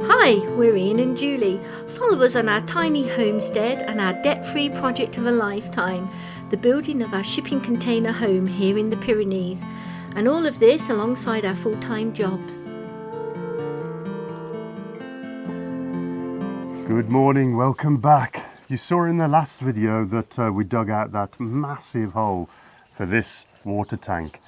Hi, we're Ian and Julie. Follow us on our tiny homestead and our debt-free project of a lifetime, the building of our shipping container home here in the Pyrenees, and all of this alongside our full-time jobs. Good morning, welcome back. You saw in the last video that we dug out that massive hole for this water tank.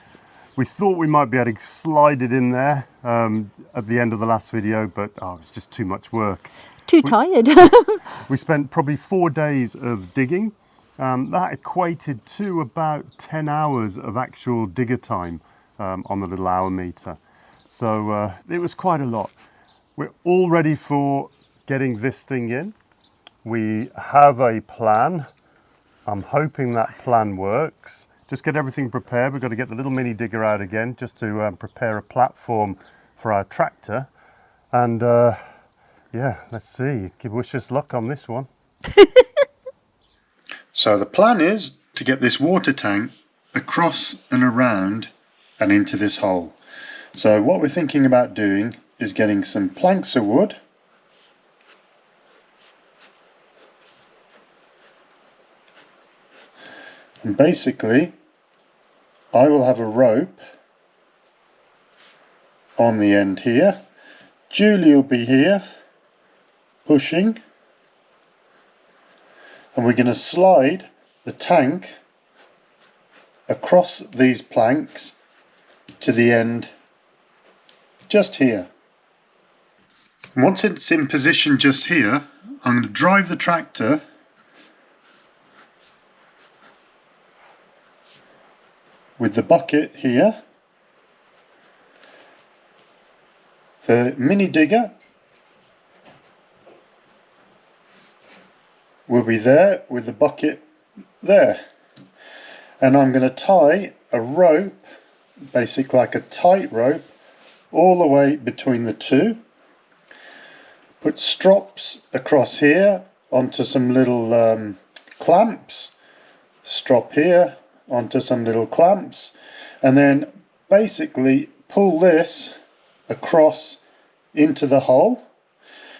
We thought we might be able to slide it in there at the end of the last video, but it's just too much work. Too tired. We spent probably 4 days of digging. That equated to about 10 hours of actual digger time on the little hour meter. So it was quite a lot. We're all ready for getting this thing in. We have a plan. I'm hoping that plan works. Just get everything prepared. We've got to get the little mini digger out again just to prepare a platform for our tractor. And yeah, let's see. Wish us luck on this one. So the plan is to get this water tank across and around and into this hole. So what we're thinking about doing is getting some planks of wood, and basically I will have a rope on the end here. Julie will be here pushing, and we're going to slide the tank across these planks to the end just here. Once it's in position just here, I'm going to drive the tractor with the bucket here. The mini digger will be there with the bucket there. And I'm going to tie a rope, basically like a tight rope, all the way between the two. Put strops across here onto some little clamps. Strop here onto some little clamps, and then basically pull this across into the hole,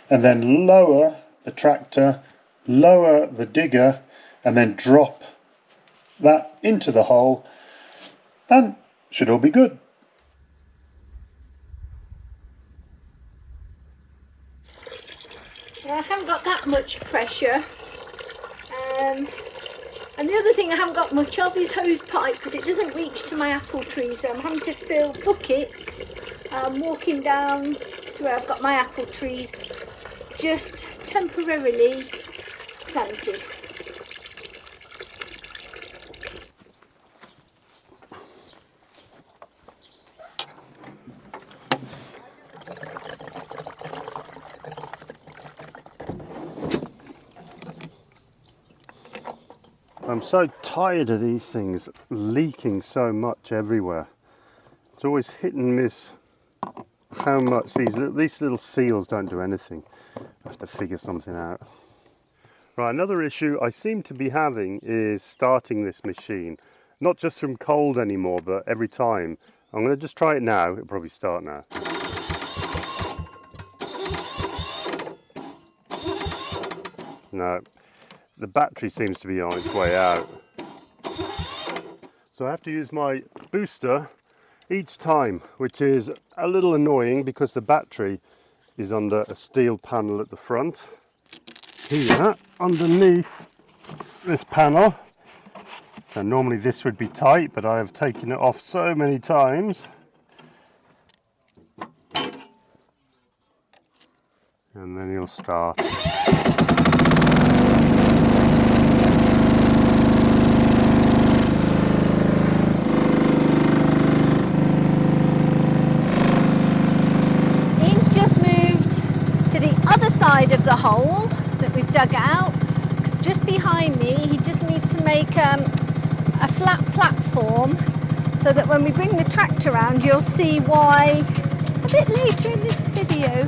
and then lower the tractor, lower the digger, and then drop that into the hole, and should all be good. I haven't got that much pressure. And the other thing I haven't got much of is hose pipe, because it doesn't reach to my apple trees. So I'm having to fill buckets walking down to where I've got my apple trees just temporarily planted. I'm so tired of these things leaking so much everywhere. It's always hit and miss how much these little seals don't do anything. I have to figure something out. Right, another issue I seem to be having is starting this machine. Not just from cold anymore, but every time. I'm going to just try it now. It'll probably start now. No. The battery seems to be on its way out. So I have to use my booster each time, which is a little annoying because the battery is under a steel panel at the front. Here, underneath this panel. So normally this would be tight, but I have taken it off so many times. And then he'll start. Side of the hole that we've dug out, just behind me. He just needs to make a flat platform so that when we bring the tractor around, you'll see why a bit later in this video.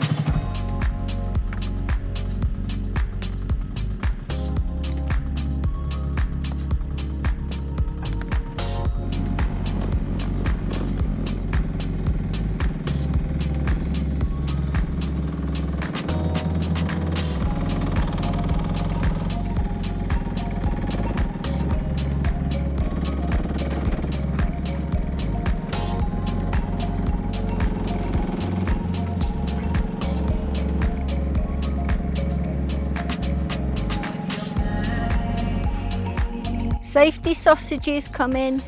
Safety sausages come in.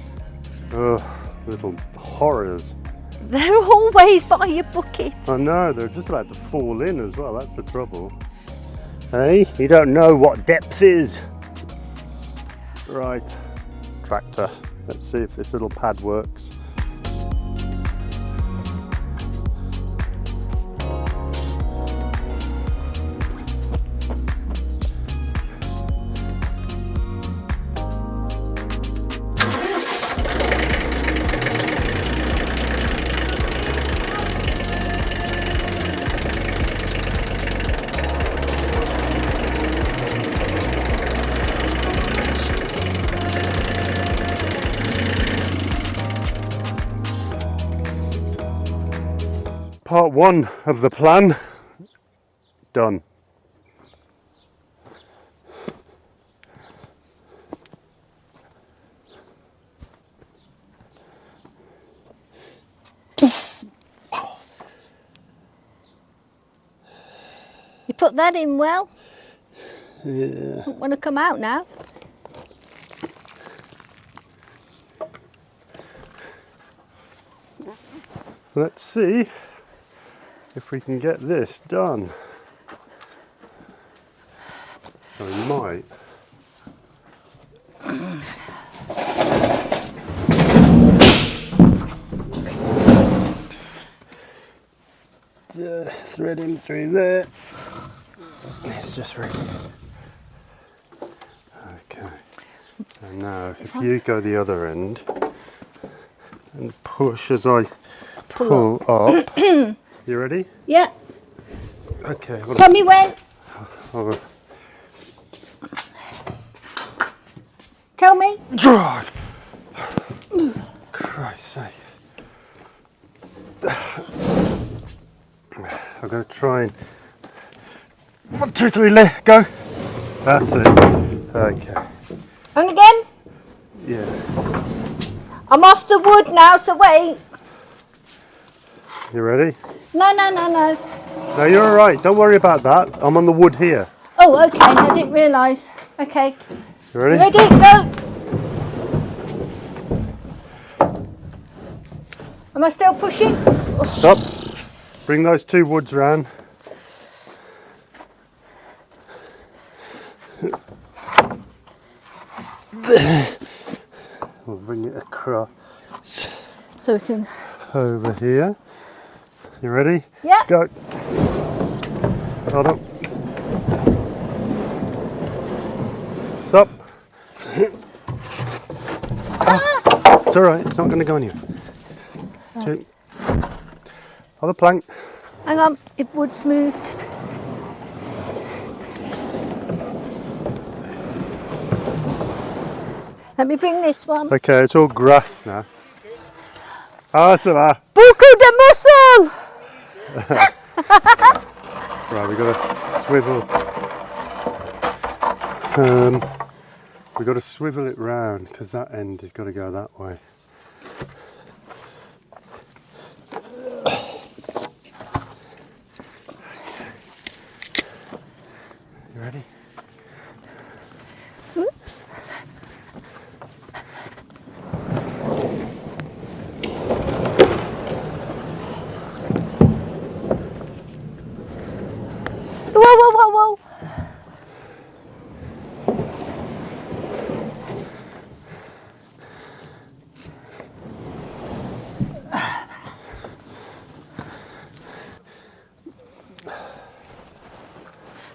Ugh, little horrors. They're always by your bucket. I know, they're just about to fall in as well, that's the trouble. Hey, you don't know what depth is. Right, tractor. Let's see if this little pad works. Part one of the plan done. You put that in well. Yeah. Don't want to come out now. Let's see if we can get this done. So we might. Thread him through there. It's just ready. Okay. So now if you go the other end and push as I pull up. You ready? Yeah. Okay. Tell me when. Oh, Tell me. God. Christ's sake. I'm going to try and 1, 2, 3, let go. That's it. Okay. And again. Yeah. I'm off the wood now, so wait. You ready? No. No, you're all right. Don't worry about that. I'm on the wood here. Oh, okay. I didn't realise. Okay. You ready? Ready? Go. Am I still pushing? Stop. Bring those 2 woods round. We'll bring it across So we can. over here. You ready? Yeah. Go. Hold up. Stop. It's all right. It's not going to go anywhere. Two. Other plank. Hang on. It wood's moved. Let me bring this one. Okay, it's all grass now. Ah, c'est va. Beaucoup de muscle. Right, we've got to swivel. We've got to swivel it round because that end has got to go that way. You ready? Oops. Whoa.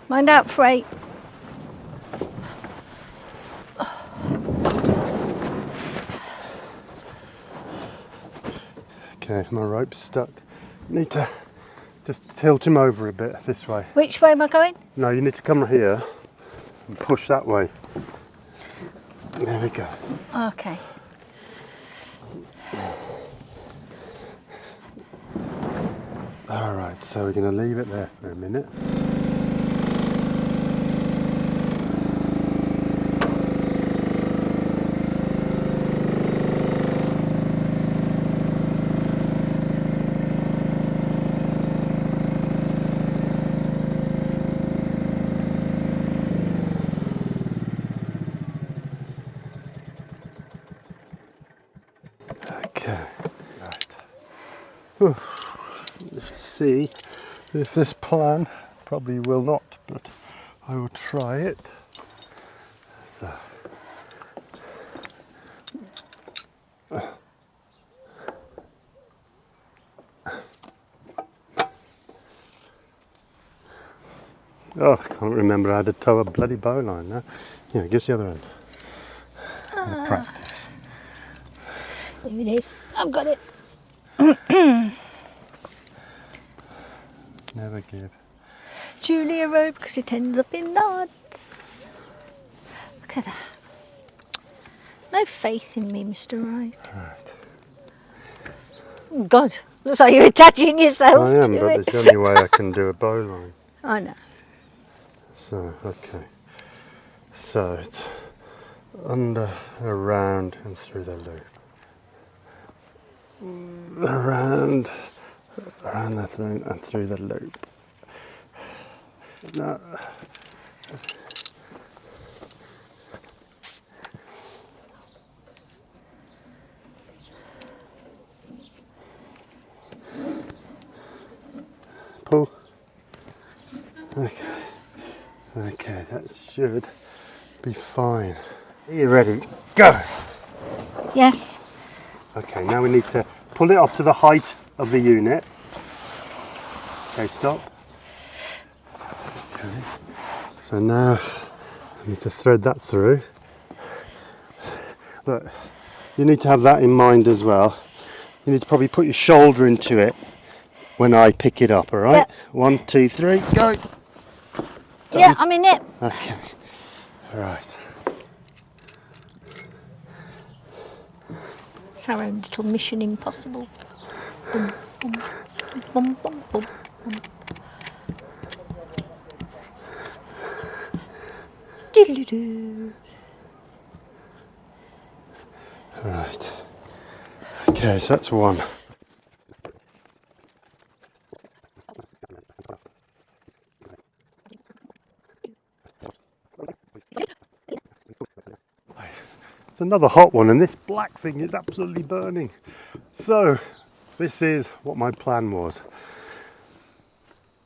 Mind out, Wright. Okay, my rope's stuck. Need to just tilt him over a bit this way. Which way am I going? No, you need to come here and push that way. There we go. Okay. All right, so we're going to leave it there for a minute. Okay, right. Whew. Let's see if this plan probably will not, but I will try it. So. Oh, I can't remember how to tow a bloody bowline now. Yeah, guess the other end. Practice. There it is. I've got it. Never give. Julia rope because it ends up in knots. Look at that. No faith in me, Mr. Wright. Right. Oh, God, looks like you're attaching yourself I am, to but it. it's the only way I can do a bowline. I know. So, okay. So it's under, around, and through the loop. Around the thing, and through the loop. No. Pull. Okay. Okay, that should be fine. Are you ready? Go! Yes. Okay, now we need to pull it up to the height of the unit. Okay, stop. Okay. So now I need to thread that through. Look, you need to have that in mind as well. You need to probably put your shoulder into it when I pick it up, alright? Yep. 1, 2, 3, go! Yeah, I'm in it. Okay, right. It's our own little mission impossible. Boom, boom, boom, boom, boom, boom. Diddly-doo. Right. Okay, so that's one. It's another hot one, and this black thing is absolutely burning. So, this is what my plan was.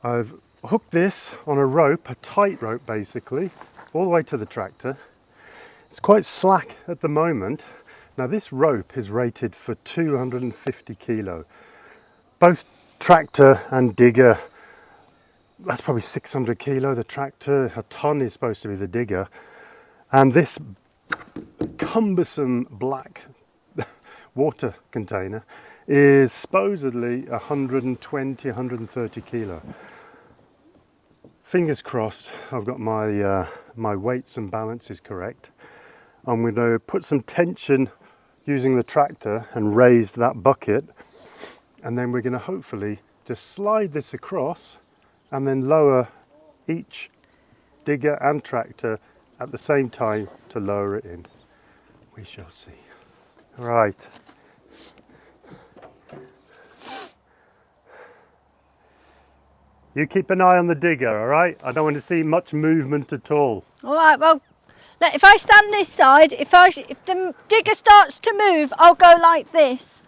I've hooked this on a rope, a tight rope basically, all the way to the tractor. It's quite slack at the moment. Now this rope is rated for 250 kilo. Both tractor and digger, that's probably 600 kilo, the tractor, a ton is supposed to be the digger. And this cumbersome black water container is supposedly 120, 130 kilo. Fingers crossed I've got my my weights and balances correct. I'm going to put some tension using the tractor and raise that bucket, and then we're going to hopefully just slide this across and then lower each digger and tractor at the same time to lower it in. We shall see. Right. You keep an eye on the digger, all right? I don't want to see much movement at all. All right, well, if I stand this side, if the digger starts to move, I'll go like this.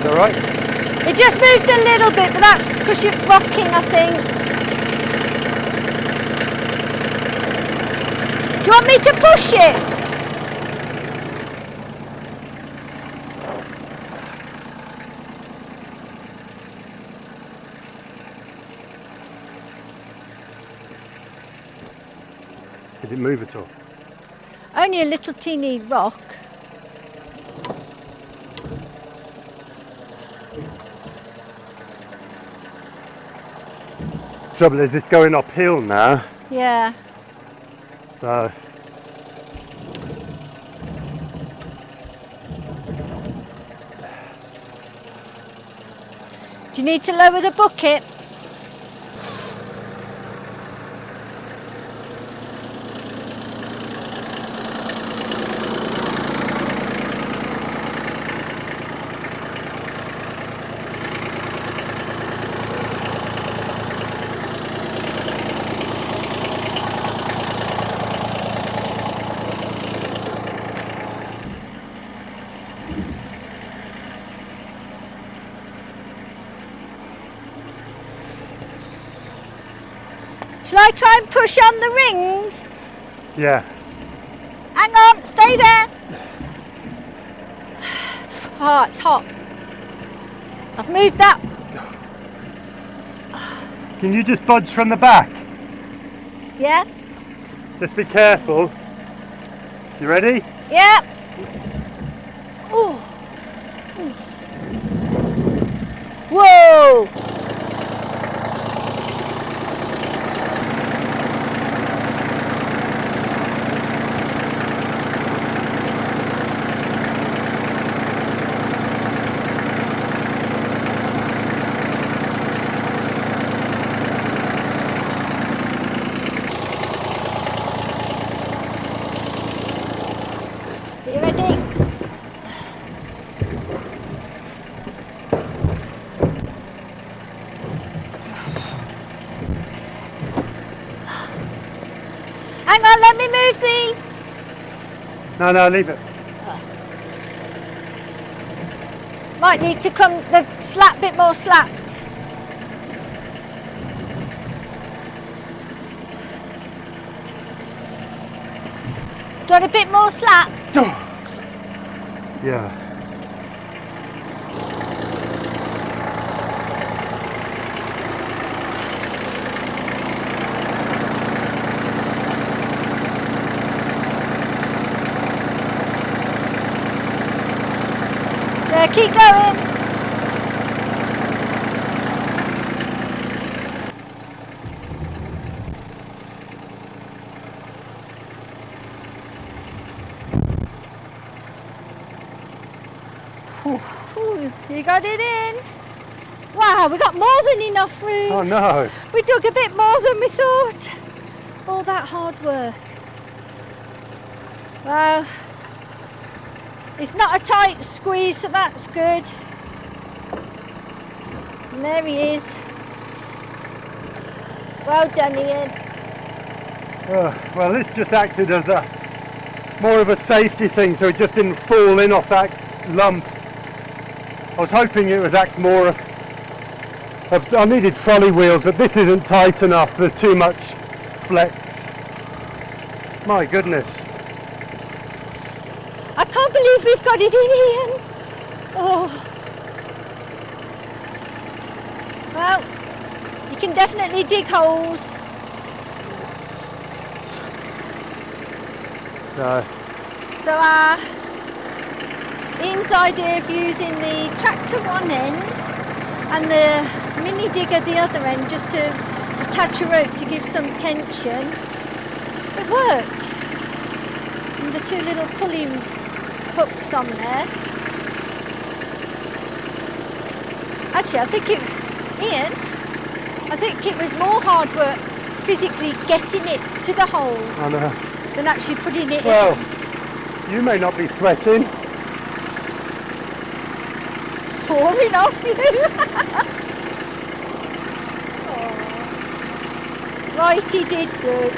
All right? It just moved a little bit, but that's because you're rocking, I think. Do you want me to push it? Did it move at all? Only a little teeny rock. Trouble is, it's going uphill now, Yeah. so Do you need to lower the bucket? Shall I try and push on the rings? Yeah. Hang on, stay there. Oh, it's hot. I've moved that. Can you just budge from the back? Yeah? Just be careful. You ready? Yeah. Oh. Whoa. You ready? Hang on, let me move the... No, leave it. Might need to come the bit more slack. Do you want a bit more slack? Yeah. Yeah, keep going. Ooh, you got it in. Wow, we got more than enough room. Oh no. We dug a bit more than we thought. All that hard work. Wow. It's not a tight squeeze, so that's good. And there he is. Well done, Ian. Well, this just acted as a more of a safety thing, so it just didn't fall in off that lump. I was hoping it was act more of I needed trolley wheels, but this isn't tight enough. There's too much flex. My goodness. I can't believe we've got it in, Ian. Oh. Well, you can definitely dig holes. So Ian's idea of using the tractor one end and the mini digger the other end, just to attach a rope to give some tension, it worked. And the two little pulling hooks on there. Actually, Ian, I think it was more hard work physically getting it to the hole than actually putting it in. Well, you may not be sweating. It's pouring off you. Oh. Righty did good.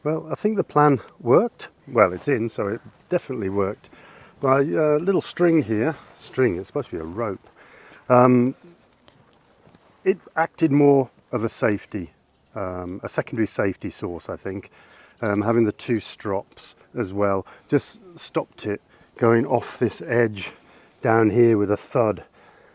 Well, I think the plan worked. Well, it's in, so it definitely worked. My little string here, it's supposed to be a rope, it acted more of a safety, a secondary safety source, I think. Having the two strops as well just stopped it going off this edge down here with a thud.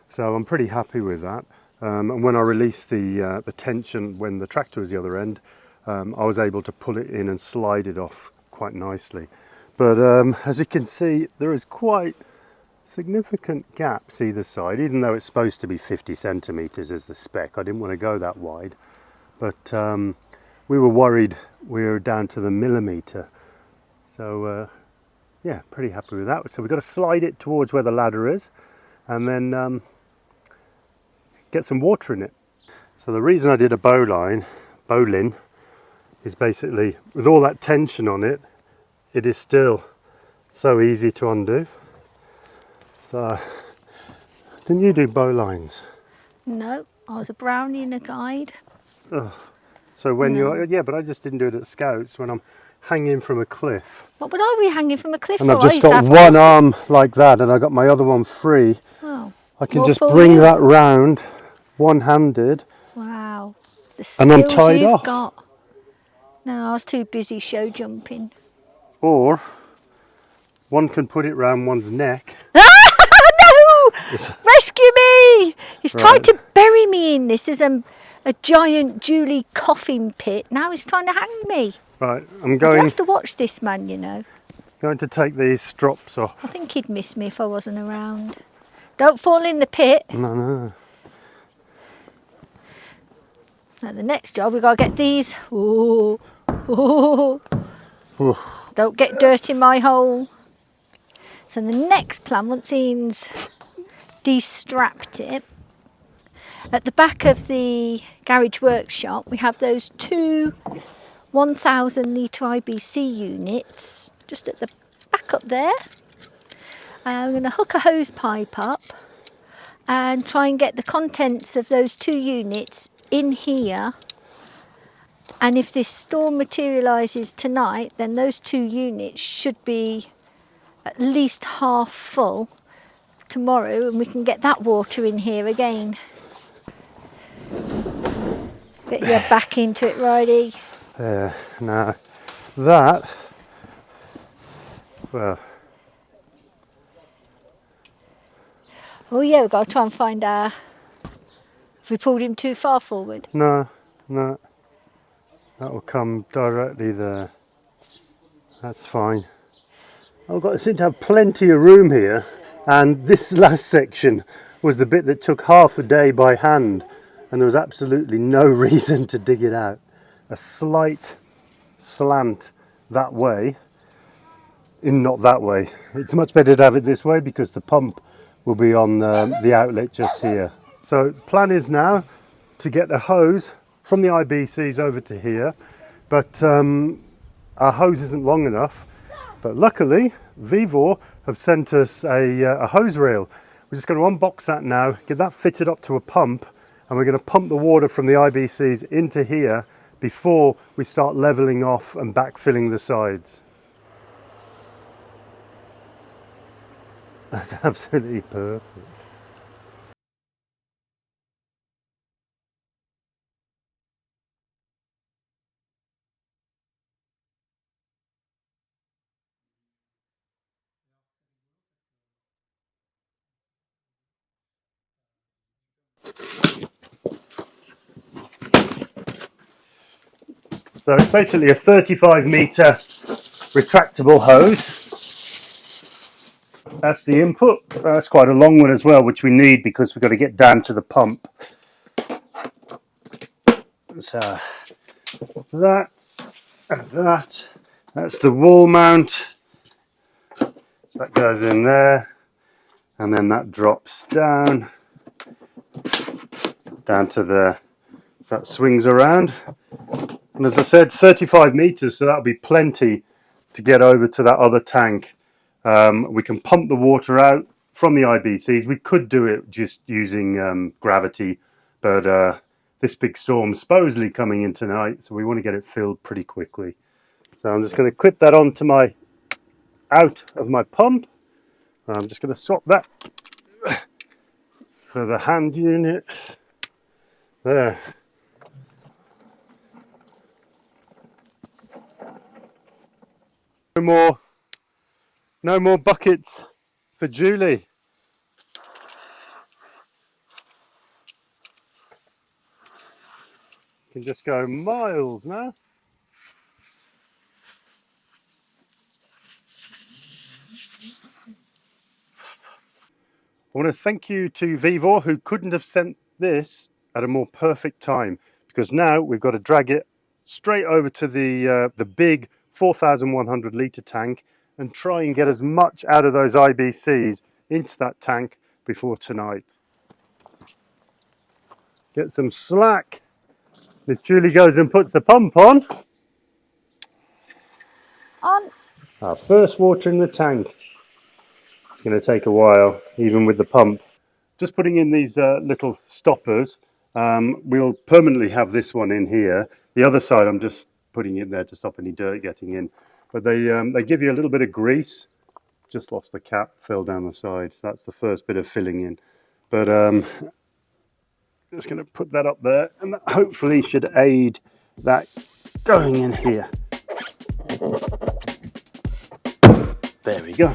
So I'm pretty happy with that. And when I released the tension when the tractor was the other end, I was able to pull it in and slide it off quite nicely. But as you can see, there is quite significant gaps either side, even though it's supposed to be 50 centimetres as the spec. I didn't want to go that wide, but we were worried we were down to the millimetre. So yeah, pretty happy with that. So we've got to slide it towards where the ladder is and then get some water in it. So the reason I did a bowline is basically with all that tension on it, it is still so easy to undo. So, didn't you do bowlines? No, I was a brownie and a guide. So when No. you're, yeah, but I just didn't do it at Scouts when I'm hanging from a cliff. What would I be hanging from a cliff And for? I've I just used to got have one horses. arm like that and I got my other one free. Oh, I can more just for bring you. that round one-handed. Wow, the And I'm skills tied you've off. got. No, I was too busy show jumping. Or one can put it round one's neck. No! Rescue me! He's tried Right. to bury me in this as a giant Julie coffin pit. Now he's trying to hang me. Right, I'm You going have to watch this man, you know. to take these strops off. I think he'd miss me if I wasn't around. Don't fall in the pit. No. Now the next job, we've got to get these. Ooh. Ooh. Ooh. Don't get dirt in my hole. So the next plan, once he's de-strapped it, at the back of the garage workshop, we have those two 1,000 litre IBC units just at the back up there. I'm going to hook a hose pipe up and try and get the contents of those two units in here. And if this storm materialises tonight, then those two units should be at least half full tomorrow, and we can get that water in here again. Get your back into it, Ridey. Now that, well, Oh yeah, we've got to try and find our... If we pulled him too far forward. no, that will come directly there. That's fine. I seem to have plenty of room here, and this last section was the bit that took half a day by hand, and there was absolutely no reason to dig it out. A slight slant that way, not that way. It's much better to have it this way because the pump will be on the outlet just here. So plan is now to get a hose from the IBCs over to here, but our hose isn't long enough. But luckily, VEVOR have sent us a hose rail. We're just going to unbox that now, get that fitted up to a pump, and we're going to pump the water from the IBCs into here before we start levelling off and backfilling the sides. That's absolutely perfect. So it's basically a 35 metre retractable hose. That's the input. That's quite a long one as well, which we need because we've got to get down to the pump. So that and that. That's the wall mount. So that goes in there, and then that drops down to the. So that swings around. And as I said, 35 meters, so that'll be plenty to get over to that other tank. We can pump the water out from the IBCs. We could do it just using gravity, but this big storm's supposedly coming in tonight, so we want to get it filled pretty quickly. So I'm just going to clip that onto out of my pump. I'm just going to swap that for the hand unit. There. No more buckets for Julie. Can just go miles now. I want to thank you to VEVOR, who couldn't have sent this at a more perfect time, because now we've got to drag it straight over to the big 4,100 litre tank and try and get as much out of those IBCs into that tank before tonight. Get some slack. If Julie goes and puts the pump on. Our first water in the tank. It's going to take a while, even with the pump. Just putting in these little stoppers. We'll permanently have this one in here. The other side I'm just putting in there to stop any dirt getting in. But they give you a little bit of grease. Just lost the cap, fell down the side. So that's the first bit of filling in. But just going to put that up there, and that hopefully should aid that going in here. There we go.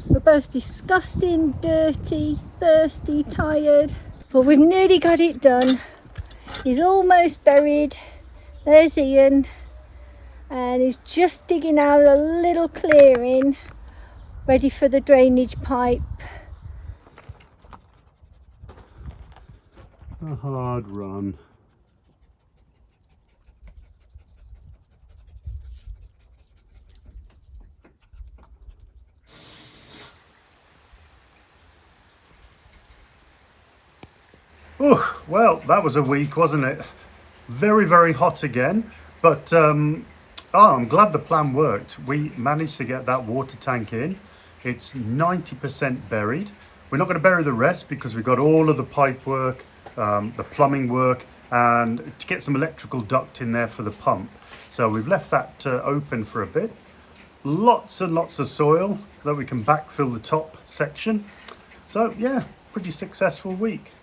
We're both disgusting, dirty, thirsty, tired, but we've nearly got it done. He's almost buried. There's Ian, and he's just digging out a little clearing ready for the drainage pipe. A hard run. Oh, well, that was a week, wasn't it? Very, very hot again, but I'm glad the plan worked. We managed to get that water tank in. It's 90% buried. We're not going to bury the rest because we've got all of the pipe work, the plumbing work, and to get some electrical duct in there for the pump. So we've left that open for a bit. Lots and lots of soil that we can backfill the top section. So yeah, pretty successful week.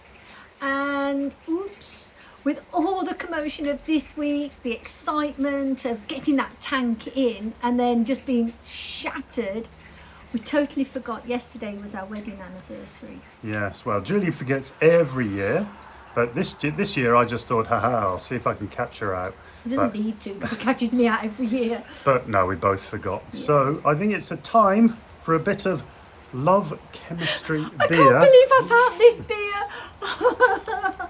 And oops, with all the commotion of this week, the excitement of getting that tank in and then just being shattered, we totally forgot yesterday was our wedding anniversary. Yes, well, Julie forgets every year, but this year I just thought, haha, I'll see if I can catch her out. He doesn't need to, because he catches me out every year. But no, we both forgot. Yeah. So I think it's a time for a bit of love chemistry beer. I can't believe I found this beer.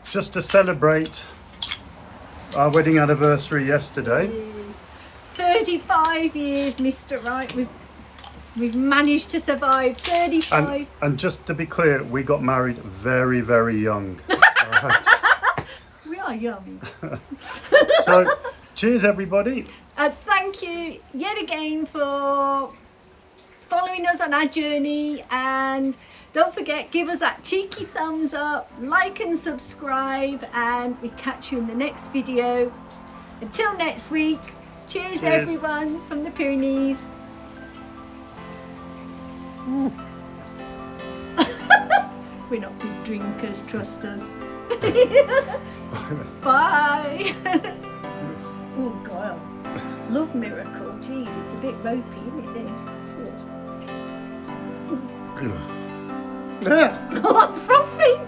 Just to celebrate our wedding anniversary yesterday. 35 years, Mr. Wright. We've managed to survive 35. And just to be clear, we got married very, very young. We are young. So, cheers everybody. Thank you yet again for following us on our journey, and don't forget, give us that cheeky thumbs up, like and subscribe, and we catch you in the next video. Until next week, cheers. Everyone from the Pyrenees. We're not big drinkers, trust us. Bye. Oh God, love miracle. Jeez, it's a bit ropey, isn't it? This. Oh, I'm frothing.